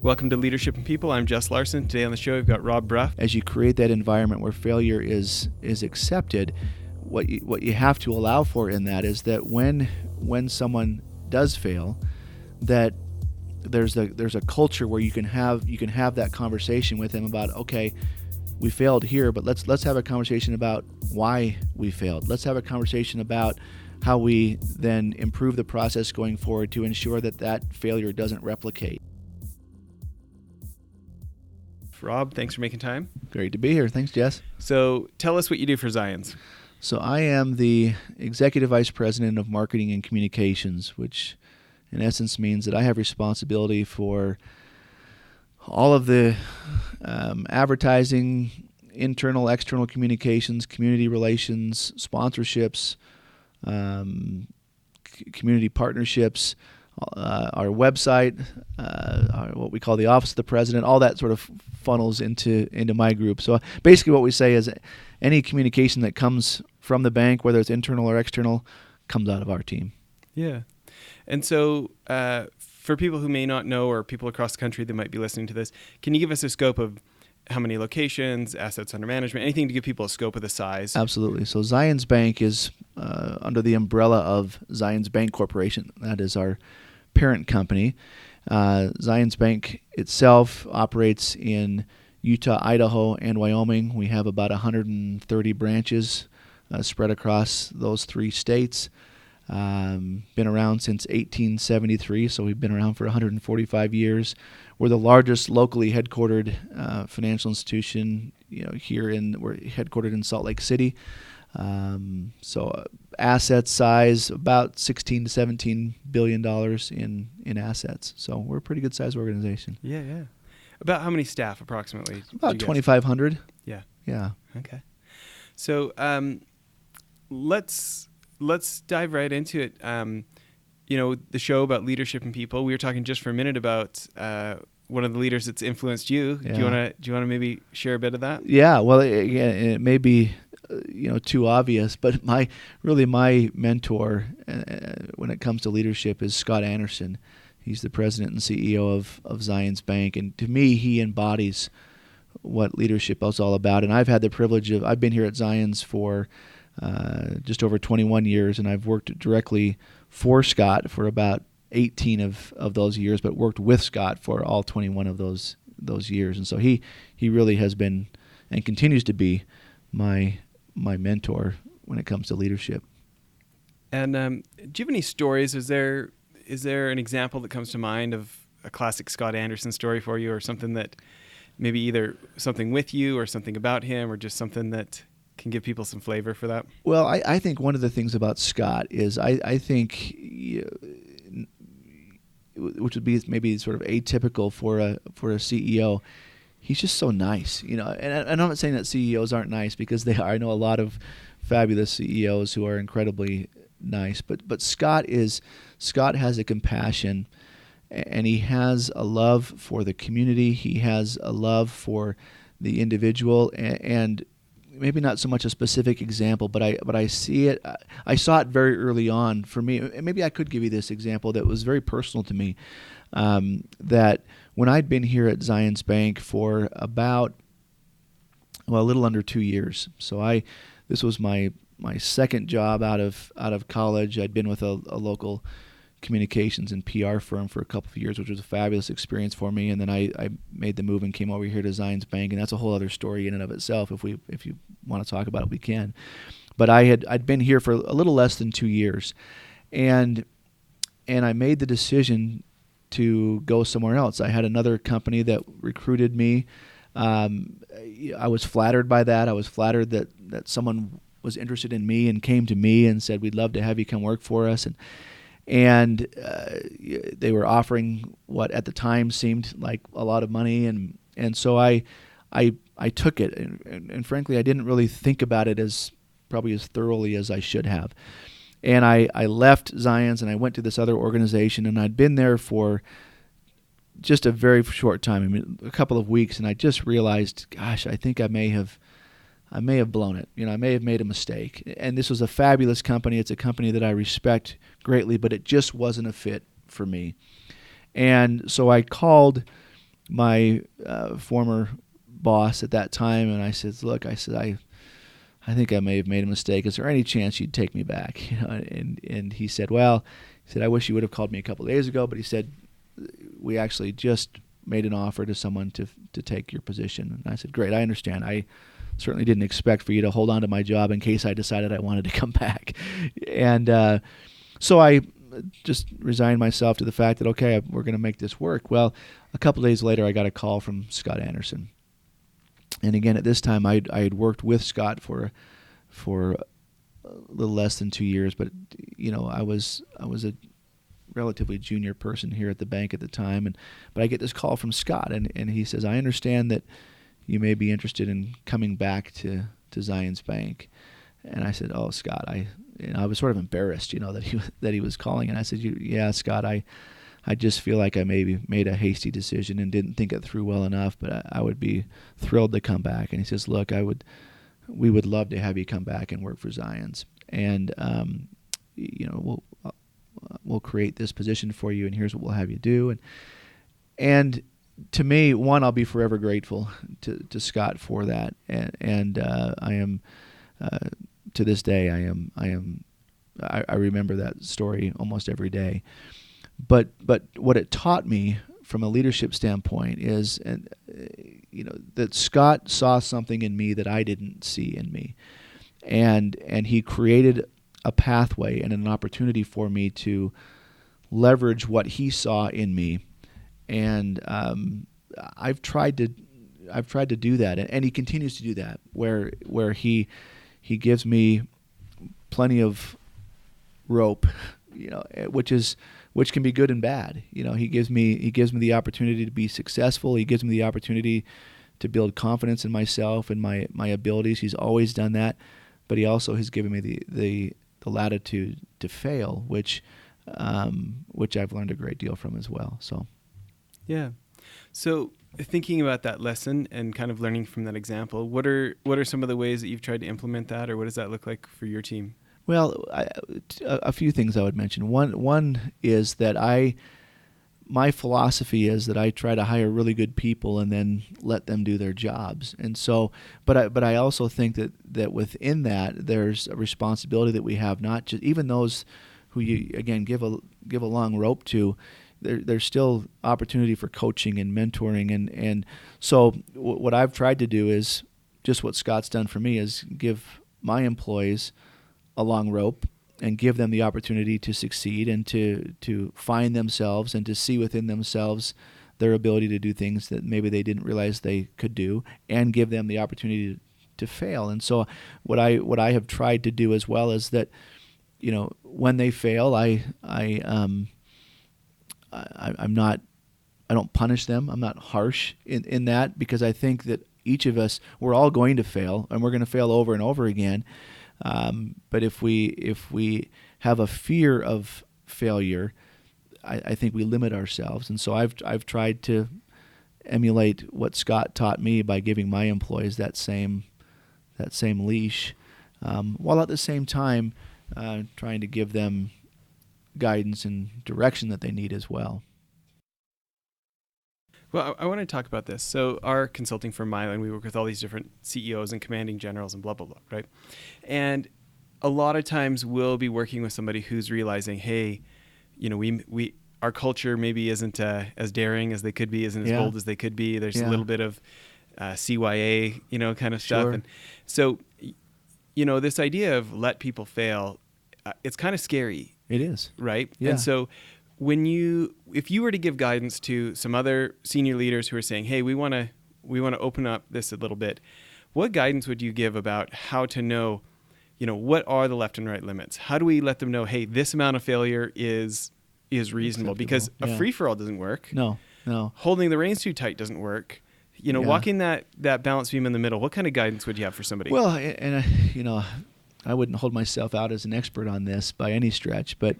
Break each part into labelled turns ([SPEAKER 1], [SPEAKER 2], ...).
[SPEAKER 1] Welcome to Leadership and People. I'm Jess Larson. Today on the show, we've got Rob Brough.
[SPEAKER 2] As you create that environment where failure is accepted, what you have to allow for in that is that when someone does fail, that there's a culture where you can have that conversation with them about, okay, we failed here, but let's have a conversation about why we failed. Let's have a conversation about how we then improve the process going forward to ensure that failure doesn't replicate.
[SPEAKER 1] Rob, thanks for making time.
[SPEAKER 2] Great to be here. Thanks, Jess.
[SPEAKER 1] So tell us what you do for Zions.
[SPEAKER 2] So I am the Executive Vice President of Marketing and Communications, which in essence means that I have responsibility for all of the advertising, internal, external communications, community relations, sponsorships, community partnerships, our website, what we call the Office of the President, all that sort of funnels into my group. So basically what we say is any communication that comes from the bank, whether it's internal or external, comes out of our team.
[SPEAKER 1] Yeah. And so for people who may not know, or people across the country that might be listening to this, can you give us a scope of how many locations, assets under management, anything to give people a scope of the size?
[SPEAKER 2] Absolutely. So Zions Bank is under the umbrella of Zions Bank Corporation. That is our parent company. Zions Bank itself operates in Utah, Idaho, and Wyoming. We have about 130 branches spread across those three states. Been around since 1873, so we've been around for 145 years. We're the largest locally headquartered financial institution. We're headquartered in Salt Lake City. So asset size about $16 to $17 billion in assets. So we're a pretty good sized organization.
[SPEAKER 1] Yeah. About how many staff approximately?
[SPEAKER 2] About 2,500.
[SPEAKER 1] Yeah.
[SPEAKER 2] Yeah.
[SPEAKER 1] Okay. So let's dive right into it. The show about leadership and people. We were talking just for a minute about one of the leaders that's influenced you. Yeah. Do you want to maybe share a bit of that?
[SPEAKER 2] Yeah. Well, it may be too obvious, but my mentor when it comes to leadership is Scott Anderson. He's the president and CEO of Zions Bank, and to me, he embodies what leadership is all about. And I've had the privilege I've been here at Zions for just over 21 years, and I've worked directly for Scott for about 18 of those years, but worked with Scott for all 21 of those years. And so he really has been and continues to be my mentor when it comes to leadership.
[SPEAKER 1] And do you have any stories? Is there an example that comes to mind of a classic Scott Anderson story for you, or something that maybe either something with you or something about him, or just something that can give people some flavor for that?
[SPEAKER 2] Well, I think one of the things about Scott is I think, which would be maybe sort of atypical for a CEO, he's just so nice, and I'm not saying that CEOs aren't nice, because they are. I know a lot of fabulous CEOs who are incredibly nice, but Scott has a compassion, and he has a love for the community. He has a love for the individual, and maybe not so much a specific example, but I see it. I saw it very early on for me. And maybe I could give you this example that was very personal to me. That when I'd been here at Zions Bank for about a little under 2 years. So this was my second job out of college. I'd been with a local communications and PR firm for a couple of years, which was a fabulous experience for me. And then I made the move and came over here to Zions Bank, and that's a whole other story in and of itself. If you want to talk about it, we can. But I'd been here for a little less than 2 years, and I made the decision to go somewhere else. I had another company that recruited me. I was flattered by that. I was flattered that someone was interested in me and came to me and said, "We'd love to have you come work for us." And they were offering what at the time seemed like a lot of money, and so I took it, and frankly, I didn't really think about it as thoroughly as I should have. And I left Zions and I went to this other organization, and I'd been there for just a very short time, a couple of weeks, and I just realized, gosh, I think I may have blown it. I may have made a mistake. And this was a fabulous company. It's a company that I respect greatly, but it just wasn't a fit for me. And so I called my former boss at that time, and I said, look, I I think I may have made a mistake. Is there any chance you'd take me back? And he said, well, I wish you would have called me a couple of days ago, but he said, we actually just made an offer to someone to take your position. And I said, great, I understand. I certainly didn't expect for you to hold on to my job in case I decided I wanted to come back. And so I just resigned myself to the fact that, okay, we're going to make this work. Well, a couple of days later, I got a call from Scott Anderson. And again, at this time, I had worked with Scott for a little less than 2 years, but I was a relatively junior person here at the bank at the time, but I get this call from Scott, and he says, I understand that you may be interested in coming back to Zions Bank. And I said, oh, Scott, I was sort of embarrassed, that he was calling, and I said, yeah, Scott, I just feel like I maybe made a hasty decision and didn't think it through well enough, but I would be thrilled to come back. And he says, look, we would love to have you come back and work for Zions, and we'll create this position for you, and here's what we'll have you do. And to me, one, I'll be forever grateful to Scott for that, and I am to this day I remember that story almost every day. But what it taught me from a leadership standpoint is, that Scott saw something in me that I didn't see in me, and he created a pathway and an opportunity for me to leverage what he saw in me, and I've tried to do that, and he continues to do that, where he gives me plenty of rope, which can be good and bad. He gives me the opportunity to be successful. He gives me the opportunity to build confidence in myself and my abilities. He's always done that, but he also has given me the latitude to fail, which I've learned a great deal from as well. So,
[SPEAKER 1] yeah. So thinking about that lesson and kind of learning from that example, what are some of the ways that you've tried to implement that, or what does that look like for your team?
[SPEAKER 2] Well, a few things I would mention. One is that my philosophy is that I try to hire really good people and then let them do their jobs. And so, but I also think that within that there's a responsibility that we have, not just even those who you again give a long rope to. There's still opportunity for coaching and mentoring, and so what I've tried to do is just what Scott's done for me, is give my employees a long rope and give them the opportunity to succeed and to find themselves and to see within themselves their ability to do things that maybe they didn't realize they could do, and give them the opportunity to fail. And so what I have tried to do as well is that, when they fail, I don't punish them. I'm not harsh in that, because I think that each of us, we're all going to fail, and we're going to fail over and over again. But if we have a fear of failure, I think we limit ourselves. And so I've tried to emulate what Scott taught me by giving my employees that same leash, while at the same time trying to give them guidance and direction that they need as well.
[SPEAKER 1] Well, I want to talk about this. So our consulting firm, Mylan, we work with all these different CEOs and commanding generals and blah, blah, blah, right? And a lot of times we'll be working with somebody who's realizing, hey, our culture maybe isn't as daring as they could be, isn't as bold as they could be. There's a little bit of CYA, kind of stuff.
[SPEAKER 2] Sure.
[SPEAKER 1] And so, this idea of let people fail, it's kind of scary.
[SPEAKER 2] It is.
[SPEAKER 1] Right?
[SPEAKER 2] Yeah.
[SPEAKER 1] And so if you were to give guidance to some other senior leaders who are saying, hey, we want to open up this a little bit, what guidance would you give about how to know, what are the left and right limits? How do we let them know, hey, this amount of failure is reasonable? Because a free-for-all doesn't work.
[SPEAKER 2] No.
[SPEAKER 1] Holding the reins too tight doesn't work. Walking that balance beam in the middle, what kind of guidance would you have for somebody?
[SPEAKER 2] Well, and I wouldn't hold myself out as an expert on this by any stretch, but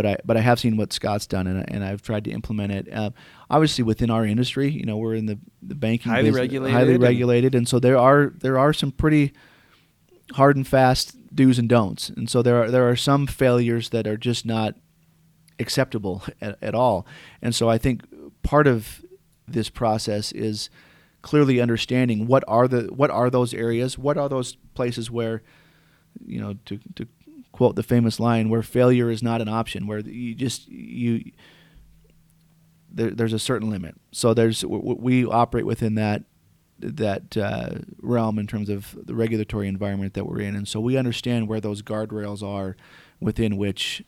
[SPEAKER 2] I have seen what Scott's done, and I've tried to implement it. Obviously, within our industry, we're in the banking
[SPEAKER 1] highly
[SPEAKER 2] regulated, and so there are some pretty hard and fast do's and don'ts, and so there are some failures that are just not acceptable at all. And so I think part of this process is clearly understanding what are those areas, what are those places where, to quote the famous line, where failure is not an option, where there's a certain limit. So we operate within that realm in terms of the regulatory environment that we're in, and so we understand where those guardrails are within which,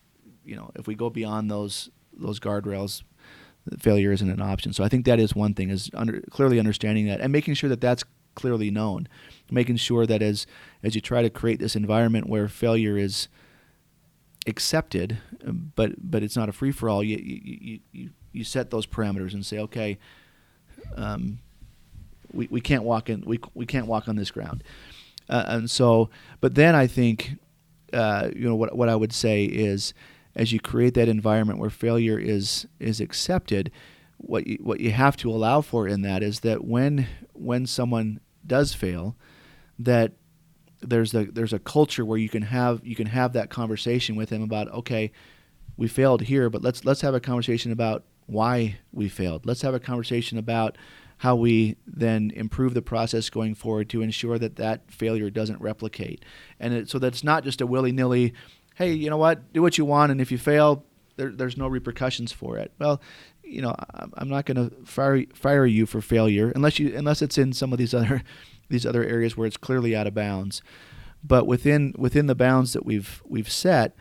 [SPEAKER 2] if we go beyond those guardrails, failure isn't an option. So I think that is one thing, is clearly understanding that and making sure that that's clearly known, making sure that as you try to create this environment where failure is accepted, but it's not a free for all. You set those parameters and say, okay, we can't walk on this ground, and so. But then I think, what I would say is, as you create that environment where failure is accepted, what you have to allow for in that is that when someone does fail, that there's a culture where you can have that conversation with them about, okay, we failed here, but let's have a conversation about why we failed. Let's have a conversation about how we then improve the process going forward to ensure that failure doesn't replicate. And so that's not just a willy-nilly, hey, you know what, do what you want, and if you fail, there's no repercussions for it. Well, I'm not going to fire you for failure unless it's in some of these other areas where it's clearly out of bounds. But within the bounds that we've set,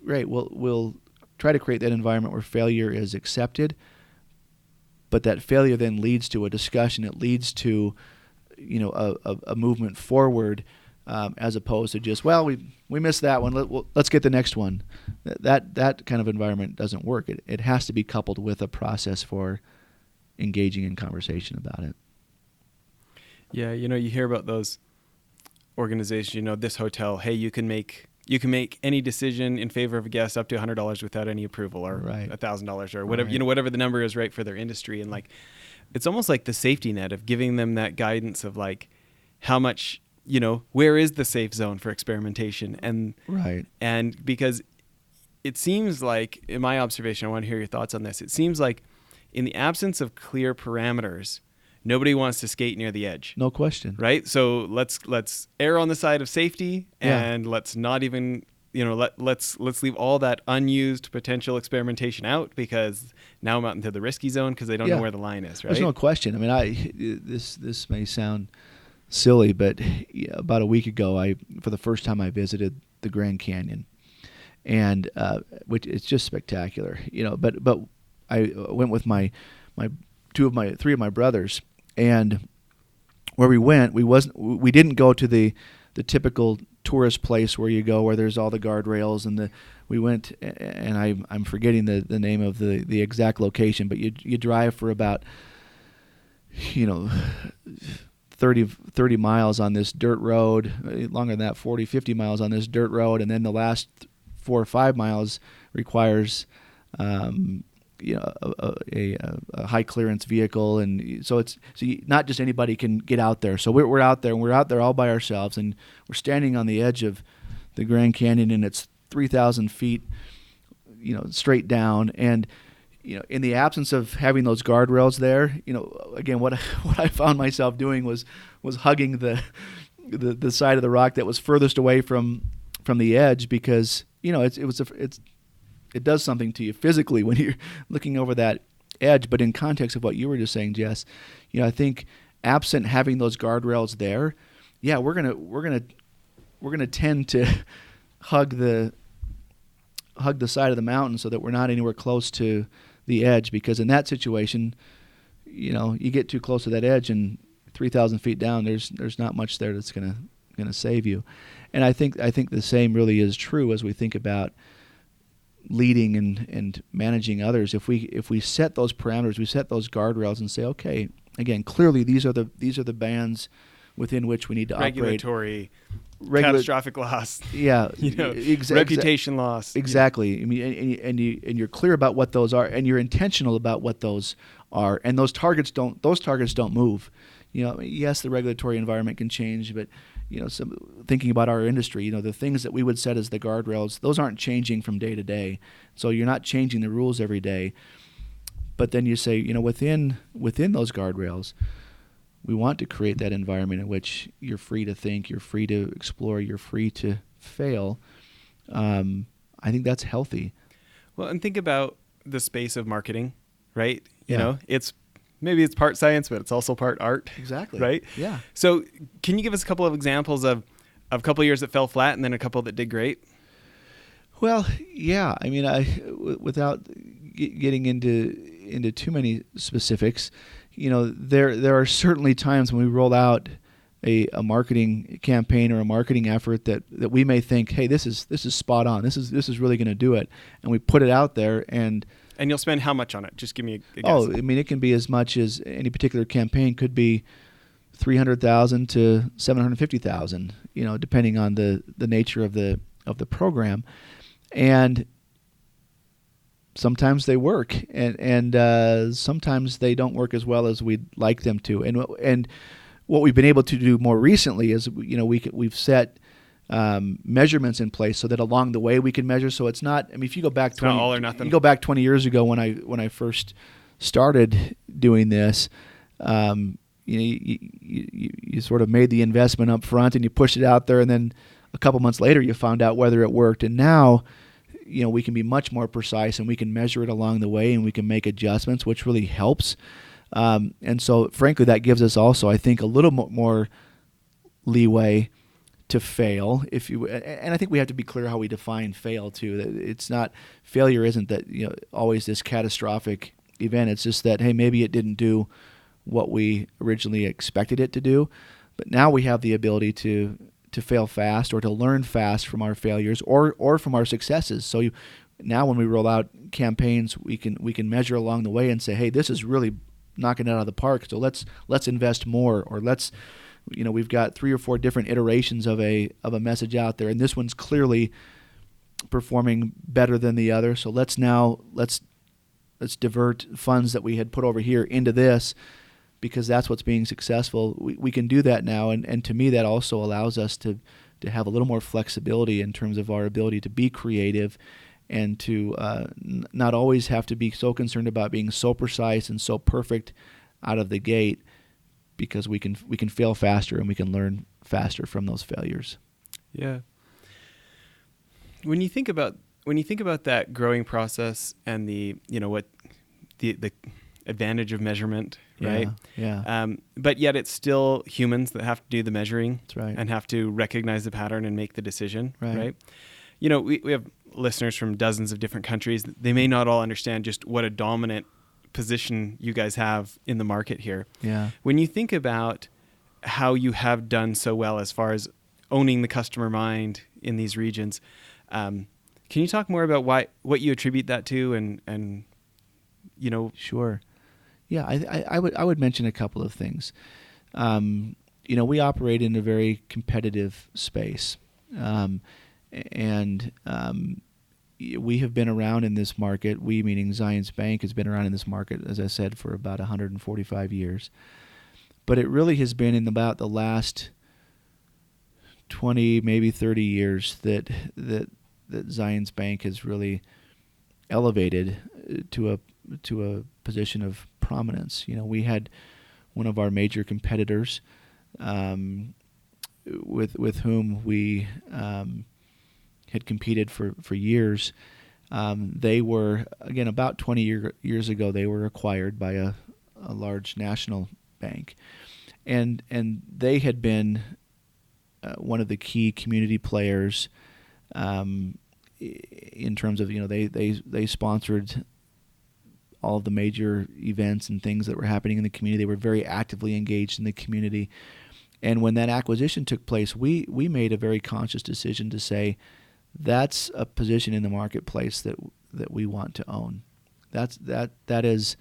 [SPEAKER 2] right, we'll try to create that environment where failure is accepted, but that failure then leads to a discussion. It leads to a movement forward, as opposed to just, well, we missed that one, let's get the next one. That kind of environment doesn't work. It has to be coupled with a process for engaging in conversation about it.
[SPEAKER 1] Yeah, you hear about those organizations, this hotel, hey, you can make any decision in favor of a guest up to $100 without any approval, or
[SPEAKER 2] right.
[SPEAKER 1] $1,000 or whatever,
[SPEAKER 2] right.
[SPEAKER 1] Whatever the number is, right, for their industry. And it's almost like the safety net of giving them that guidance of how much, where is the safe zone for experimentation? And
[SPEAKER 2] right.
[SPEAKER 1] And because it seems like, in my observation, I want to hear your thoughts on this. It seems like in the absence of clear parameters, nobody wants to skate near the edge.
[SPEAKER 2] No question.
[SPEAKER 1] Right? So let's err on the side of safety, and let's not even, let's leave all that unused potential experimentation out, because now I'm out into the risky zone because they don't know where the line is, right?
[SPEAKER 2] There's no question. I mean, this may sound silly, but about a week ago, for the first time I visited the Grand Canyon, and which it's just spectacular, but I went with three of my brothers, and where we went, we didn't go to the typical tourist place where you go, where there's all the guardrails, and we went, and I'm forgetting the name of the exact location, but you drive for about 30 miles on this dirt road, longer than that, 40, 50 miles on this dirt road, and then the last 4 or 5 miles requires a high clearance vehicle, and so not just anybody can get out there. So we're out there, and we're out there all by ourselves, and we're standing on the edge of the Grand Canyon, and it's 3,000 feet, straight down, and in the absence of having those guardrails there, again, what I found myself doing was hugging the side of the rock that was furthest away from the edge, because it does something to you physically when you're looking over that edge. But in context of what you were just saying, Jess, I think absent having those guardrails there, we're gonna tend to hug the side of the mountain so that we're not anywhere close to the edge, because in that situation, you get too close to that edge, and 3,000 feet down, there's not much there that's gonna save you. And I think the same really is true as we think about leading and managing others. If we set those parameters, we set those guardrails, and say, okay, again, clearly these are the bands within which we need to
[SPEAKER 1] operate. Catastrophic loss.
[SPEAKER 2] Yeah,
[SPEAKER 1] reputation loss.
[SPEAKER 2] Exactly. I mean, and you're clear about what those are, and you're intentional about what those are, and those targets don't move. Yes, the regulatory environment can change, but thinking about our industry, the things that we would set as the guardrails, those aren't changing from day to day. So you're not changing the rules every day. But then you say, within those guardrails, we want to create that environment in which you're free to think, you're free to explore, you're free to fail. I think that's healthy.
[SPEAKER 1] Well, and think about the space of marketing, right?
[SPEAKER 2] Yeah.
[SPEAKER 1] It's part science, but it's also part art.
[SPEAKER 2] Exactly.
[SPEAKER 1] Right?
[SPEAKER 2] Yeah.
[SPEAKER 1] So can you give us a couple of examples of a couple of years that fell flat and then a couple that did great?
[SPEAKER 2] Well, yeah. I mean, without getting into too many specifics, there are certainly times when we roll out a marketing campaign or a marketing effort that we may think, hey, this is spot on. This is really going to do it, and we put it out there. And
[SPEAKER 1] you'll spend how much on it? Just give me a guess.
[SPEAKER 2] Oh, I mean, it can be as much as any particular campaign could be $300,000 to $750,000, depending on the nature of the program. And sometimes they work, and sometimes they don't work as well as we'd like them to. And what we've been able to do more recently is, we've set measurements in place so that along the way we can measure. So it's not. I mean, if you go back
[SPEAKER 1] it's not all or nothing.
[SPEAKER 2] You go back 20 years ago when I first started doing this. You sort of made the investment up front and you pushed it out there, and then a couple months later you found out whether it worked. And now, we can be much more precise, and we can measure it along the way, and we can make adjustments, which really helps. And so, frankly, that gives us also, I think, a little more leeway to fail. And I think we have to be clear how we define fail too. It's not, failure isn't that always this catastrophic event. It's just that, hey, maybe it didn't do what we originally expected it to do, but now we have the ability to fail fast or to learn fast from our failures or from our successes. So now when we roll out campaigns, we can measure along the way and say, hey, this is really knocking it out of the park. So let's invest more, or we've got 3 or 4 different iterations of a message out there, and this one's clearly performing better than the other. So let's divert funds that we had put over here into this, because that's what's being successful. We can do that now, and to me that also allows us to have a little more flexibility in terms of our ability to be creative and to not always have to be so concerned about being so precise and so perfect out of the gate, because we can fail faster and we can learn faster from those failures.
[SPEAKER 1] Yeah. When you think about that growing process and the advantage of measurement, right?
[SPEAKER 2] Yeah.
[SPEAKER 1] But yet it's still humans that have to do the measuring.
[SPEAKER 2] That's right.
[SPEAKER 1] And have to recognize the pattern and make the decision,
[SPEAKER 2] right?
[SPEAKER 1] We have listeners from dozens of different countries. They may not all understand just what a dominant position you guys have in the market here.
[SPEAKER 2] Yeah.
[SPEAKER 1] When you think about how you have done so well as far as owning the customer mind in these regions, can you talk more about what you attribute that to and
[SPEAKER 2] Sure. Yeah, I would mention a couple of things. We operate in a very competitive space, and we have been around in this market. We, meaning Zions Bank, has been around in this market, as I said, for about 145 years. But it really has been in about the last 20, maybe 30 years that Zions Bank has really elevated to a position of prominence. We had one of our major competitors with whom we had competed for years. They were, again, about 20 years ago, they were acquired by a large national bank. And they had been one of the key community players in terms of, they sponsored all of the major events and things that were happening in the community. They were very actively engaged in the community. And when that acquisition took place, we made a very conscious decision to say, that's a position in the marketplace that we want to own. That is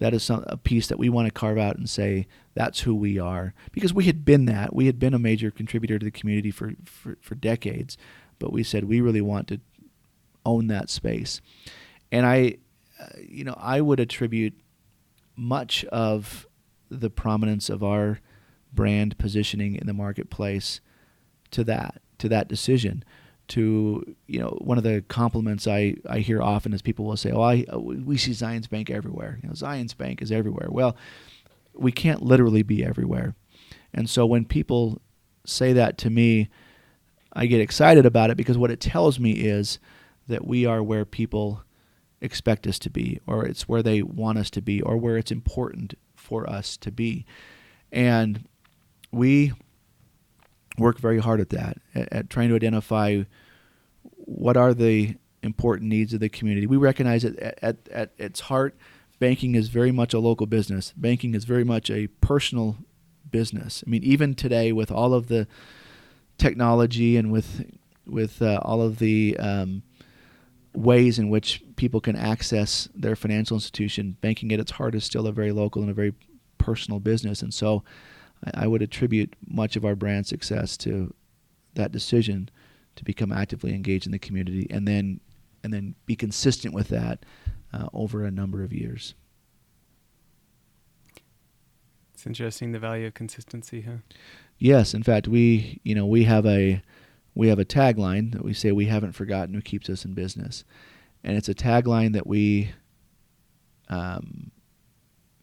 [SPEAKER 2] a piece that we want to carve out and say, that's who we are. Because we had been that. We had been a major contributor to the community for decades. But we said, we really want to own that space. And I would attribute much of the prominence of our brand positioning in the marketplace to that decision, one of the compliments I hear often is people will say, we see Zions Bank everywhere. Zions Bank is everywhere. Well, we can't literally be everywhere. And so when people say that to me, I get excited about it, because what it tells me is that we are where people expect us to be, or it's where they want us to be, or where it's important for us to be. And we work very hard at that, at trying to identify what are the important needs of the community. We recognize that at its heart, banking is very much a local business. Banking is very much a personal business. I mean, even today, with all of the technology and with all of the ways in which people can access their financial institution, banking at its heart is still a very local and a very personal business. And so I would attribute much of our brand success to that decision to become actively engaged in the community, and then be consistent with that over a number of years.
[SPEAKER 1] It's interesting, the value of consistency, huh?
[SPEAKER 2] Yes, in fact, we have a tagline that we say, "We haven't forgotten who keeps us in business," and it's a tagline that we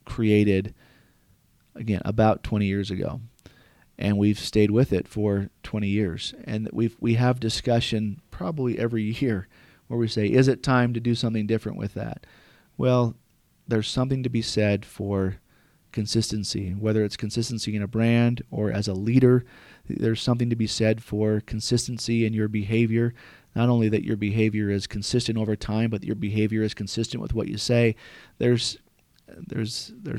[SPEAKER 2] created again about 20 years ago, and we've stayed with it for 20 years. And we have discussion probably every year where we say, "Is it time to do something different with that?" Well, there's something to be said for consistency, whether it's consistency in a brand or as a leader. There's something to be said for consistency in your behavior. Not only that your behavior is consistent over time, but that your behavior is consistent with what you say. There's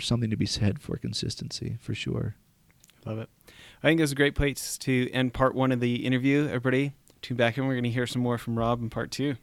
[SPEAKER 2] something to be said for consistency, for sure.
[SPEAKER 1] Love it. I think it's a great place to end part one of the interview. Everybody, tune back in. We're going to hear some more from Rob in part two.